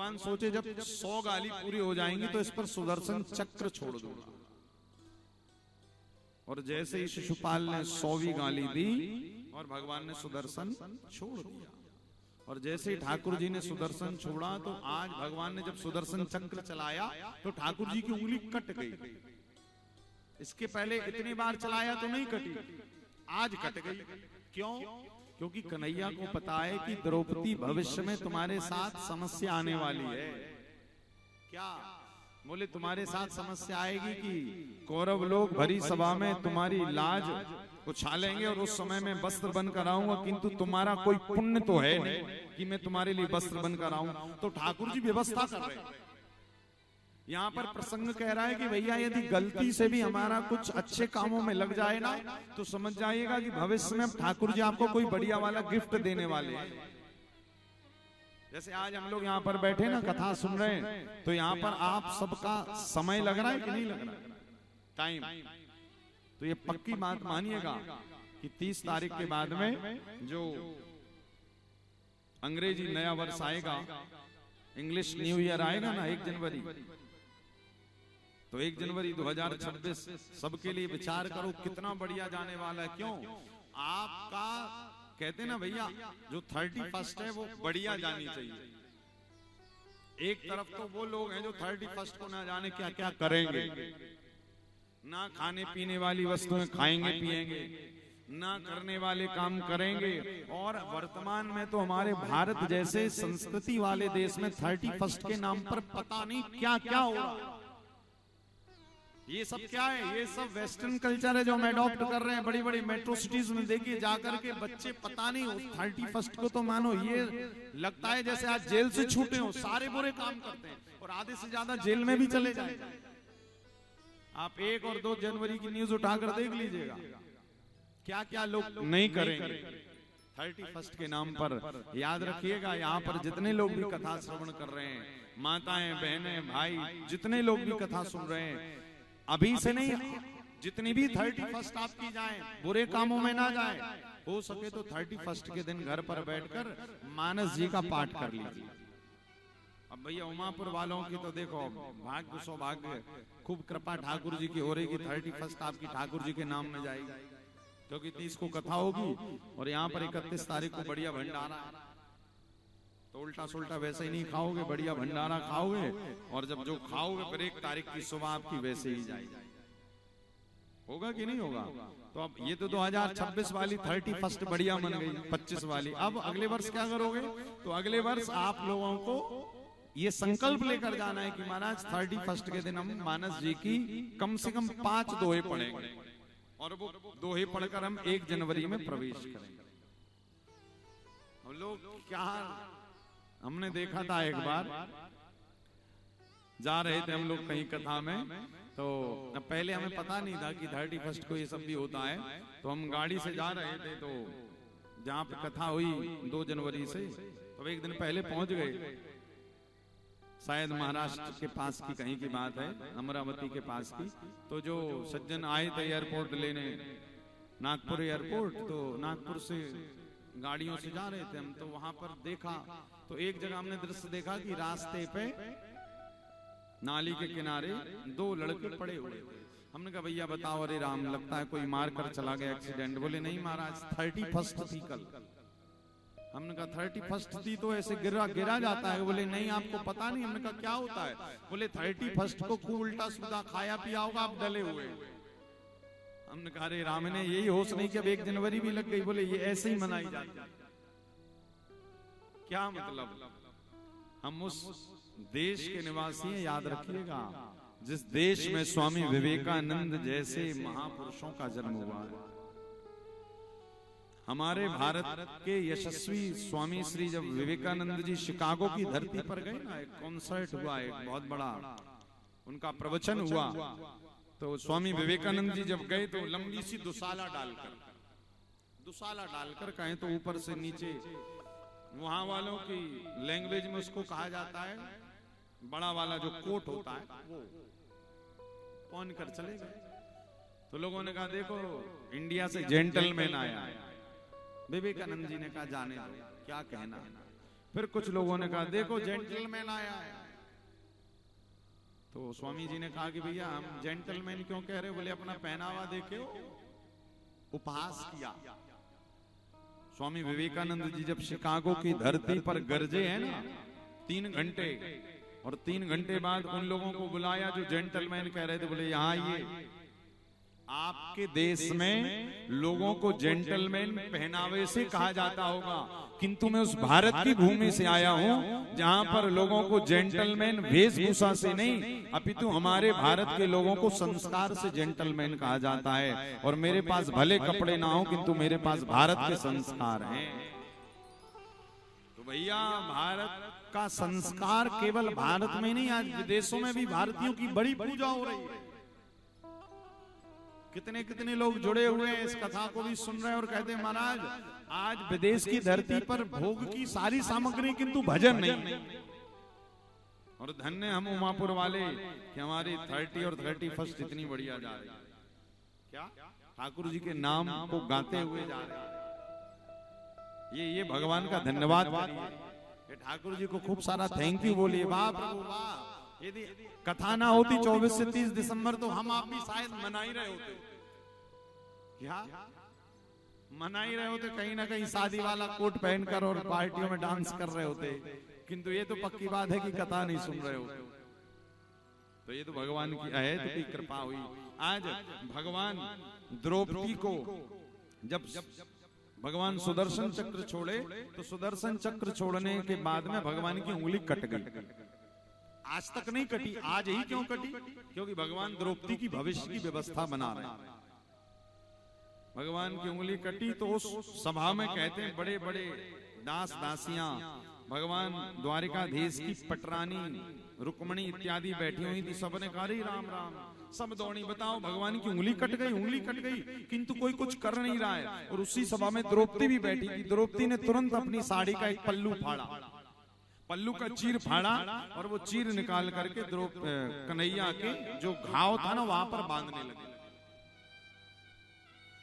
भगवान सोचे जब 100 गाली पूरी हो जाएंगी तो इस पर सुदर्शन चक्र छोड़ दूंगा। और जैसे ही शिशुपाल ने 100वीं गाली दी और भगवान ने सुदर्शन छोड़ दिया। और जैसे ही ठाकुर जी ने सुदर्शन छोड़ा तो आज भगवान ने जब सुदर्शन चक्र चलाया तो ठाकुर जी की उंगली कट गई। इसके पहले इतनी बार चलाया तो नहीं कटी, आज कट गई। क्यों? क्योंकि कन्हैया को पता है कि द्रौपदी भविष्य में तुम्हारे साथ समस्या आने वाली है। क्या? बोले तुम्हारे साथ समस्या आएगी कि कौरव लोग भरी सभा में तुम्हारी लाज उछालेंगे और उस समय में वस्त्र बन कर आऊंगा, किंतु तुम्हारा कोई पुण्य तो है नहीं कि मैं तुम्हारे लिए वस्त्र बन कर आऊं। तो ठाकुर जी व्यवस्था कर रहे हैं। यहाँ पर प्रसंग कह रहा है कि भैया यदि गलती से भी हमारा कुछ अच्छे कामों में लग जाए ना तो समझ जाइएगा कि भविष्य में ठाकुर जी आपको कोई बढ़िया वाला गिफ्ट देने वाले हैं। जैसे आज हम लोग यहाँ पर बैठे ना कथा सुन रहे हैं तो यहाँ पर आप सबका समय लग रहा है कि नहीं लग रहा है? टाइम। तो ये पक्की बात मानिएगा कि 30 तारीख के बाद में जो अंग्रेजी नया वर्ष आएगा, इंग्लिश न्यू ईयर आएगा ना 1 जनवरी, तो 1 जनवरी 2026 सबके लिए विचार करो कितना बढ़िया जाने वाला है। क्यों? आपका कहते ना भैया जो 31 है वो बढ़िया जानी चाहिए। एक तरफ तो वो लोग हैं जो 31 को ना जाने क्या क्या करेंगे, ना खाने पीने वाली वस्तुएं खाएंगे पिएंगे, ना करने वाले काम करेंगे। और वर्तमान में तो हमारे भारत जैसे संस्कृति वाले देश में 31 के नाम पर पता नहीं क्या क्या हो रहा है। ये सब क्या है? ये सब वेस्टर्न कल्चर है जो हम अडॉप्ट कर रहे हैं। बड़ी बड़ी मेट्रो सिटीज में देखिए जाकर के बच्चे पता नहीं 31 को तो मानो ये लगता है जैसे आज जेल से छूटे हो, सारे बुरे काम करते हैं और आधे से ज्यादा जेल में भी चले जाए। आप 1 और 2 जनवरी की न्यूज उठाकर देख लीजिएगा क्या क्या लोग नहीं करेंगे 31 के नाम पर। याद रखिएगा यहाँ पर जितने लोग भी कथा श्रवण कर रहे हैं, माताएं बहनें भाई जितने लोग भी कथा सुन रहे हैं, अभी से नहीं जितनी भी 31 आपकी जाए बुरे कामों में ना जाए, हो सके तो 31 के दिन घर पर बैठकर मानस जी का पाठ कर लीजिए। अब भैया उमापुर वालों की तो देखो भाग्य सौभाग्य खूब कृपा ठाकुर जी की हो रही कि 31 आपकी ठाकुर जी के नाम में जाएगी, क्योंकि 30 को कथा होगी और यहाँ पर 31 तारीख को बढ़िया भंडारा है। तो उल्टा सुल्टा वैसे ही नहीं खाओगे, बढ़िया भंडारा खाओगे और जब जो खाओगे फिर 1 तारीख की सुबह आपकी वैसे ही जाएगी। होगा कि नहीं होगा? तो अब ये तो 2026 वाली 31 बढ़िया मन गई, 25 वाली। अब अगले वर्ष क्या करोगे? तो अगले वर्ष आप लोगों को ये संकल्प लेकर जाना है कि महाराज 31 के दिन हम मानस जी की कम से कम 5 दोहे पढ़ेंगे और वो दोहे पढ़कर हम 1 जनवरी में प्रवेश करेंगे। हम लोग क्या हमने देखा था एक बार जा रहे थे हम लोग कहीं कथा में, तो पहले हमें पता नहीं था कि 31 को ये सब भी होता है। तो हम गाड़ी से जा रहे थे तो जहाँ पे कथा हुई 2 जनवरी से, तो 1 दिन पहले पहुंच गए। शायद महाराष्ट्र के पास की कहीं की बात है, अमरावती के पास की। तो जो सज्जन आए थे एयरपोर्ट लेने, नागपुर एयरपोर्ट, तो नागपुर से गाड़ियों से जा रहे थे हम, तो वहां पर देखा तो एक जगह हमने दृश्य देखा कि रास्ते पे नाली के किनारे 2 लड़के पड़े हुए थे। हमने कहा भैया बताओ, अरे राम लगता है कोई मार कर चला गया, एक्सीडेंट। बोले नहीं महाराज 31 थी कल। हमने कहा 31 थी तो ऐसे गिरा जाता है? बोले नहीं आपको पता नहीं। हमने कहा क्या होता है? बोले 31 को खूब उल्टा सीधा खाया पिया होगा, आप डले हुए। हमने कहा अरे राम ने यही होश नहीं कि अब 1 जनवरी भी लग गई। बोले ये ऐसे ही मनाई जाती है। क्या मतलब? हम उस देश के निवासी हैं, याद रखिएगा, जिस देश में स्वामी विवेकानंद जैसे महापुरुषों का जन्म हुआ है। हमारे भारत के यशस्वी स्वामी श्री जब विवेकानंद जी शिकागो की धरती पर गए ना, एक कॉन्सर्ट हुआ, एक बहुत बड़ा उनका प्रवचन हुआ। तो स्वामी विवेकानंद जी जब गए तो लंबी सी दुशाला डालकर कहें तो ऊपर से नीचे, वहां वालों की लैंग्वेज में उसको कहा जाता है बड़ा वाला जो कोट होता है वो पहन कर चले गए। तो लोगों ने कहा देखो इंडिया से जेंटलमैन आया है। विवेकानंद जी ने कहा जाने दो, क्या कहना। फिर कुछ लोगों ने कहा देखो जेंटलमैन आया है। तो स्वामी जी ने कहा कि भैया हम जेंटलमैन क्यों कह रहे हो? बोले अपना पहनावा देखे हो, उपहास किया। स्वामी विवेकानंद जी जब शिकागो की धरती पर गरजे हैं ना 3 घंटे, और 3 घंटे बाद उन लोगों को बुलाया जो जेंटलमैन कह रहे थे, बोले यहाँ आइए, आपके देश में लोगों को जेंटलमैन पहनावे से कहा जाता होगा, किंतु मैं उस भारत की भूमि से आया हूं जहां पर लोगों को जेंटलमैन वेशभूषा से नहीं, अपितु हमारे भारत के लोगों को संस्कार से जेंटलमैन कहा जाता है। और मेरे पास भले कपड़े ना हो किंतु मेरे पास भारत के संस्कार हैं। तो भैया भारत का संस्कार केवल भारत में नहीं, आज विदेशों में भी भारतीयों की बड़ी पूजा हो रही है। कितने कितने लोग जुड़े हुए हैं, इस कथा को भी सुन रहे हैं और कहते हैं महाराज आज विदेश की धरती पर भोग की सारी सामग्री किंतु भजन नहीं। और धन्य हम उमापुर वाले कि हमारी 30 और 31 इतनी बढ़िया जा रही है। क्या ठाकुर जी के नाम को गाते हुए जा रहे हैं। ये भगवान का धन्यवाद करिए। ठाकुर जी को खूब सारा थैंक यू बोलिए। वाह प्रभु वाह। यदि कथा ना होती 24 से 30 दिसंबर तो हम आप भी शायद मना ही रहे होते। क्या मना ही रहे होते, कहीं ना कहीं शादी वाला कोट पहनकर और पार्टियों में डांस कर रहे होते। किंतु ये तो पक्की बात है कि कथा नहीं सुन रहे होते। तो ये तो भगवान की अहेतु की कृपा हुई। आज भगवान द्रौपदी को जब भगवान सुदर्शन चक्र छोड़े तो सुदर्शन चक्र छोड़ने के बाद में भगवान की उंगली कट गई। आज तक नहीं कटी, आज ही क्यों कटी? क्योंकि भगवान द्रौपदी की भविष्य की व्यवस्था बना रहे हैं। भगवान की उंगली कटी तो उस सभा में कहते हैं बड़े बड़े दास दासियां, भगवान द्वारिकाधीश की पटरानी रुक्मणी इत्यादि बैठी हुई थी। सबने कहा राम राम, सब दौड़ी बताओ भगवान की उंगली कट गई, उंगली कट गई, किंतु कोई कुछ कर नहीं रहा है। और उसी सभा में द्रौपदी भी बैठी थी। द्रौपदी ने तुरंत अपनी साड़ी का एक पल्लू फाड़ा, पल्लू का चीर फाड़ा और वो चीर निकाल करके कन्हैया के जो घाव था ना वहां पर बांधने लगे।